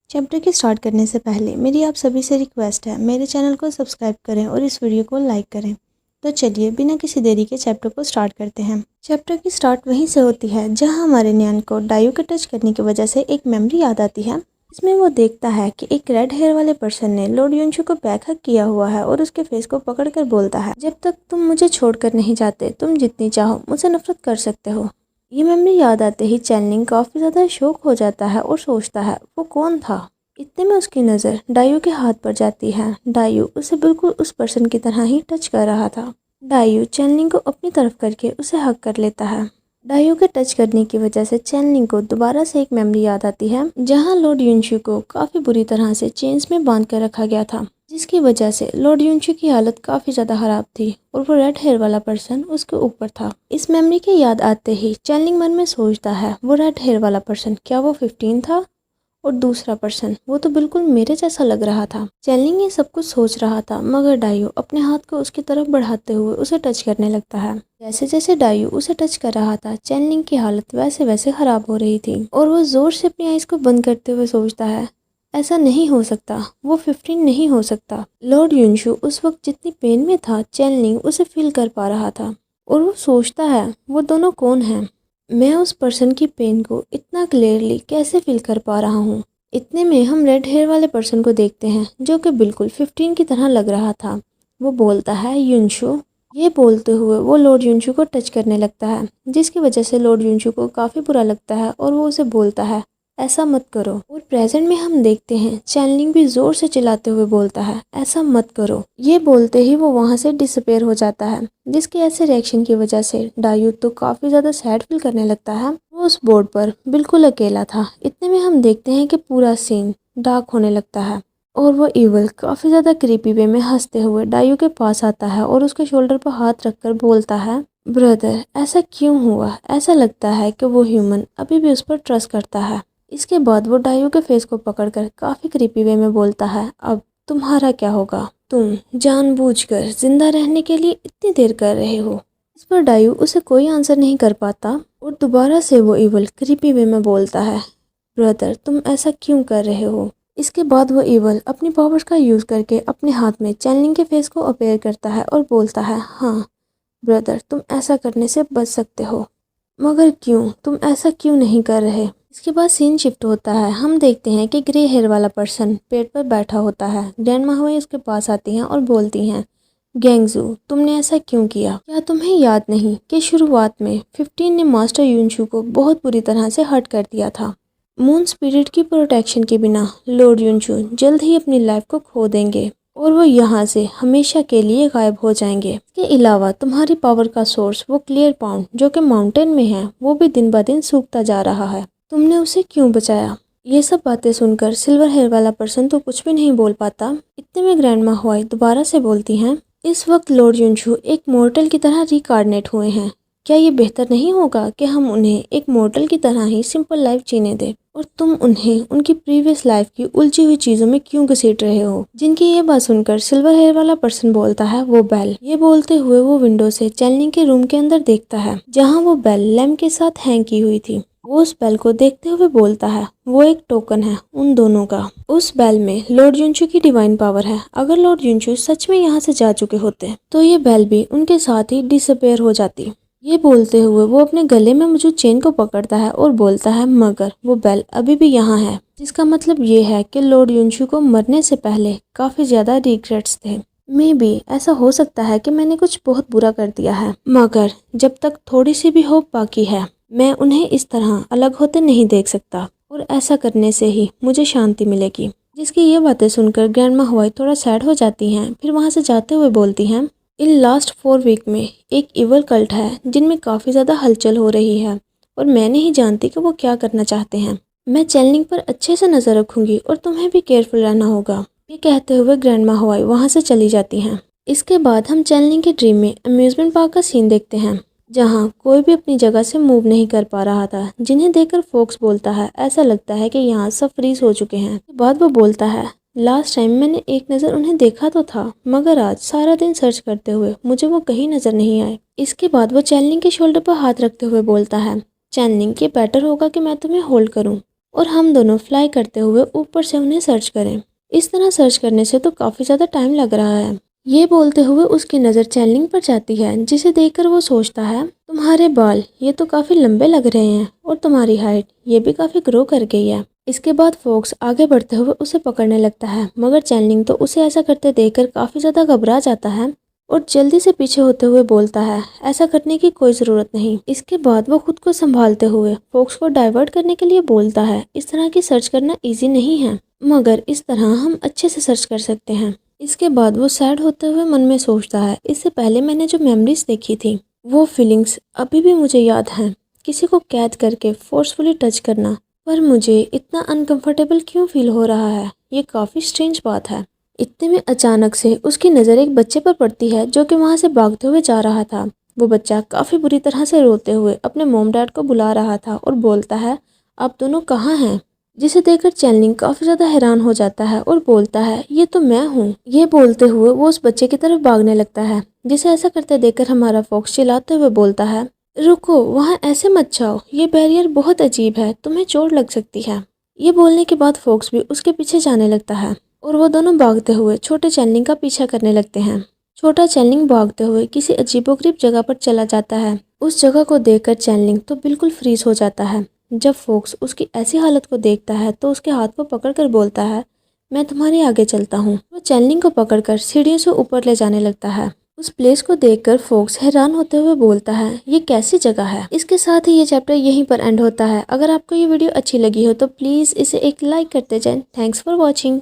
Chapter की start करने से पहले मेरी आप सभी से रिक्वेस्ट है, मेरे चैनल को सब्सक्राइब करें और इस वीडियो को लाइक करें। तो चलिए बिना किसी देरी के चैप्टर को स्टार्ट करते हैं। चैप्टर की स्टार्ट वहीं से होती है जहां हमारे न्यान को डायू के टच करने की वजह से एक मेमोरी याद आती है। इसमें वो देखता है कि एक रेड हेयर वाले पर्सन ने लॉर्ड युनशु को बैक हग किया हुआ है और उसके फेस को पकड़कर बोलता है, जब तक तुम मुझे छोड़कर नहीं जाते तुम जितनी चाहो मुझसे नफरत कर सकते हो। ये मेमोरी याद आते ही चैनलिंग काफ़ी ज़्यादा शॉक हो जाता है और सोचता है वो कौन था। इतने में उसकी नज़र डायू के हाथ पर जाती है। डायू उसे बिल्कुल उस पर्सन की तरह ही टच कर रहा था। डायू चैनलिंग को अपनी तरफ करके उसे हग कर लेता है। डायू के टच करने की वजह से चैनलिंग को दोबारा से एक मेमोरी याद आती है जहां लॉर्ड युनशु को काफ़ी बुरी तरह से चेन्स में बांध कर रखा गया था, जिसकी वजह से लॉर्ड युनशु की हालत काफ़ी ज़्यादा ख़राब थी और वो रेड हेयर वाला पर्सन उसके ऊपर था। इस मेमोरी के याद आते ही चैनलिंग मन में सोचता है वो रेड हेयर वाला पर्सन क्या वो 15 था और दूसरा पर्सन वो तो बिल्कुल मेरे जैसा लग रहा था। चैनलिंग ये सब कुछ सोच रहा था मगर डायू अपने हाथ को उसकी तरफ बढ़ाते हुए उसे टच करने लगता है। जैसे जैसे डायू उसे टच कर रहा था चैनलिंग की हालत वैसे वैसे खराब हो रही थी और वो जोर से अपनी आइज को बंद करते हुए सोचता है ऐसा नहीं हो सकता, वो 15 नहीं हो सकता। लॉर्ड युनशु उस वक्त जितनी पेन में था चैनलिंग उसे फील कर पा रहा था और वो सोचता है वो दोनों कौन हैं। मैं उस पर्सन की पेन को इतना क्लियरली कैसे फील कर पा रहा हूँ। इतने में हम रेड हेयर वाले पर्सन को देखते हैं जो कि बिल्कुल 15 की तरह लग रहा था। वो बोलता है युनशु। ये बोलते हुए वो लॉर्ड युनशु को टच करने लगता है, जिसकी वजह से लॉर्ड युनशु को काफ़ी बुरा लगता है और वो उसे बोलता है ऐसा मत करो। और प्रेजेंट में हम देखते हैं चैनलिंग भी जोर से चिल्लाते हुए बोलता है ऐसा मत करो। ये बोलते ही वो वहाँ से डिसअपेयर हो जाता है, जिसके ऐसे रिएक्शन की वजह से डायू तो काफ़ी ज़्यादा सैड फील करने लगता है। वो उस बोर्ड पर बिल्कुल अकेला था। इतने में हम देखते हैं कि पूरा सीन डार्क होने लगता है और वो इवल काफ़ी ज़्यादा क्रीपी वे में हंसते हुए डायू के पास आता है और उसके शोल्डर पर हाथ रखकर बोलता है ब्रदर ऐसा क्यों हुआ। ऐसा लगता है कि वो ह्यूमन अभी भी उस पर ट्रस्ट करता है। इसके बाद वो डायू के फेस को पकड़कर काफ़ी क्रीपी वे में बोलता है अब तुम्हारा क्या होगा, तुम जानबूझकर जिंदा रहने के लिए इतनी देर कर रहे हो। इस पर डायू उसे कोई आंसर नहीं कर पाता और दोबारा से वो इवल क्रीपी वे में बोलता है ब्रदर तुम ऐसा क्यों कर रहे हो। इसके बाद वो इवल अपनी पावर्स का यूज़ करके अपने हाथ में चैनलिंग के फेस को अपेयर करता है और बोलता है हाँ ब्रदर तुम ऐसा करने से बच सकते हो, मगर क्यों, तुम ऐसा क्यों नहीं कर रहे। इसके बाद सीन शिफ्ट होता है। हम देखते हैं कि ग्रे हेयर वाला पर्सन पेड़ पर बैठा होता है। ग्रैंडमा हुई उसके पास आती हैं और बोलती हैं गैंगजू तुमने ऐसा क्यों किया। क्या तुम्हें याद नहीं कि शुरुआत में 15 ने मास्टर युनशु को बहुत बुरी तरह से हर्ट कर दिया था। मून स्पिरिट की प्रोटेक्शन के बिना लॉर्ड युनशु जल्द ही अपनी लाइफ को खो देंगे और वो यहाँ से हमेशा के लिए गायब हो जाएंगे। इसके अलावा तुम्हारी पावर का सोर्स वो क्लियर पाउंड जो कि माउंटेन में है वो भी दिन ब दिन सूखता जा रहा है। तुमने उसे क्यों बचाया। ये सब बातें सुनकर सिल्वर हेयर वाला पर्सन तो कुछ भी नहीं बोल पाता। इतने में ग्रैंडमा हुआई दोबारा से बोलती हैं इस वक्त लॉर्ड युनशु एक मॉर्टल की तरह रिकार्डिनेट हुए हैं। क्या ये बेहतर नहीं होगा कि हम उन्हें एक मॉर्टल की तरह ही सिंपल लाइफ जीने दें और तुम उन्हें उनकी प्रीवियस लाइफ की उलझी हुई चीज़ों में क्यों घसीट रहे हो। जिनकी ये बात सुनकर सिल्वर हेयर वाला पर्सन बोलता है वो बेल। ये बोलते हुए वो विंडो से चैनलिंग के रूम के अंदर देखता है जहाँ वो बेल लैम्प के साथ हैंग की हुई थी। वो उस बेल को देखते हुए बोलता है वो एक टोकन है उन दोनों का। उस बेल में लॉर्ड युनशु की डिवाइन पावर है। अगर लॉर्ड युनशु सच में यहाँ से जा चुके होते तो ये बेल भी उनके साथ ही डिसअपेयर हो जाती। ये बोलते हुए वो अपने गले में मौजूद चेन को पकड़ता है और बोलता है मगर वो बेल अभी भी यहाँ है, जिसका मतलब ये है कि लॉर्ड युनशु को मरने से पहले काफ़ी ज़्यादा रिग्रेट्स थे। मे बी ऐसा हो सकता है कि मैंने कुछ बहुत बुरा कर दिया है, मगर जब तक थोड़ी सी भी होप बाकी है मैं उन्हें इस तरह अलग होते नहीं देख सकता और ऐसा करने से ही मुझे शांति मिलेगी। जिसकी ये बातें सुनकर ग्रैंडमा हुआई थोड़ा सैड हो जाती हैं। फिर वहाँ से जाते हुए बोलती हैं इन लास्ट 4 वीक में एक इवल कल्ट है जिनमें काफ़ी ज़्यादा हलचल हो रही है और मैं नहीं जानती कि वो क्या करना चाहते हैं। मैं चैनलिंग पर अच्छे से नज़र रखूंगी और तुम्हें भी केयरफुल रहना होगा। ये कहते हुए ग्रैंडमा हुआई वहाँ से चली जाती हैं। इसके बाद हम चैनलिंग के ड्रीम में अम्यूज़मेंट पार्क का सीन देखते हैं जहाँ कोई भी अपनी जगह से मूव नहीं कर पा रहा था, जिन्हें देखकर फोक्स बोलता है ऐसा लगता है कि यहाँ सब फ्रीज हो चुके हैं। इसके बाद वो बोलता है लास्ट टाइम मैंने एक नज़र उन्हें देखा तो था, मगर आज सारा दिन सर्च करते हुए मुझे वो कहीं नज़र नहीं आए। इसके बाद वो चैनलिंग के शोल्डर पर हाथ रखते हुए बोलता है चैनलिंग, ये बेटर होगा कि मैं तुम्हें होल्ड करूं और हम दोनों फ्लाई करते हुए ऊपर से उन्हें सर्च करें। इस तरह सर्च करने से तो काफ़ी ज़्यादा टाइम लग रहा है। ये बोलते हुए उसकी नज़र चैनलिंग पर जाती है, जिसे देखकर वो सोचता है, तुम्हारे बाल ये तो काफ़ी लंबे लग रहे हैं और तुम्हारी हाइट ये भी काफ़ी ग्रो कर गई है। इसके बाद फोक्स आगे बढ़ते हुए उसे पकड़ने लगता है, मगर चैनलिंग तो उसे ऐसा करते देखकर काफ़ी ज़्यादा घबरा जाता है और जल्दी से पीछे होते हुए बोलता है, ऐसा करने की कोई ज़रूरत नहीं। इसके बाद वो खुद को संभालते हुए फोक्स को डाइवर्ट करने के लिए बोलता है, इस तरह की सर्च करना ईजी नहीं है, मगर इस तरह हम अच्छे से सर्च कर सकते हैं। इसके बाद वो सैड होते हुए मन में सोचता है, इससे पहले मैंने जो मेमोरीज देखी थी वो फीलिंग्स अभी भी मुझे याद हैं। किसी को कैद करके फोर्सफुली टच करना, पर मुझे इतना अनकंफर्टेबल क्यों फील हो रहा है, ये काफ़ी स्ट्रेंज बात है। इतने में अचानक से उसकी नज़र एक बच्चे पर पड़ती है जो कि वहाँ से भागते हुए जा रहा था। वो बच्चा काफ़ी बुरी तरह से रोते हुए अपने मॉम डैड को बुला रहा था और बोलता है, आप दोनों कहाँ हैं? जिसे देखकर चैनलिंग काफ़ी ज़्यादा हैरान हो जाता है और बोलता है, ये तो मैं हूँ। ये बोलते हुए वो उस बच्चे की तरफ भागने लगता है, जिसे ऐसा करते देखकर हमारा फॉक्स चिल्लाते हुए बोलता है, रुको, वहाँ ऐसे मत जाओ, ये बैरियर बहुत अजीब है, तुम्हें चोट लग सकती है। ये बोलने के बाद फॉक्स भी उसके पीछे जाने लगता है और वो दोनों भागते हुए छोटे चैनलिंग का पीछा करने लगते हैं। छोटा चैनलिंग भागते हुए किसी अजीबोगरीब जगह पर चला जाता है। उस जगह को देखकर चैनलिंग तो बिल्कुल फ्रीज हो जाता है। जब फोक्स उसकी ऐसी हालत को देखता है तो उसके हाथ को पकड़कर बोलता है, मैं तुम्हारे आगे चलता हूँ। वो चैनलिंग को पकड़कर सीढ़ियों से ऊपर ले जाने लगता है। उस प्लेस को देखकर फोक्स हैरान होते हुए बोलता है, ये कैसी जगह है। इसके साथ ही ये चैप्टर यहीं पर एंड होता है। अगर आपको ये वीडियो अच्छी लगी हो तो प्लीज़ इसे एक लाइक करते जाएं। Thanks for watching.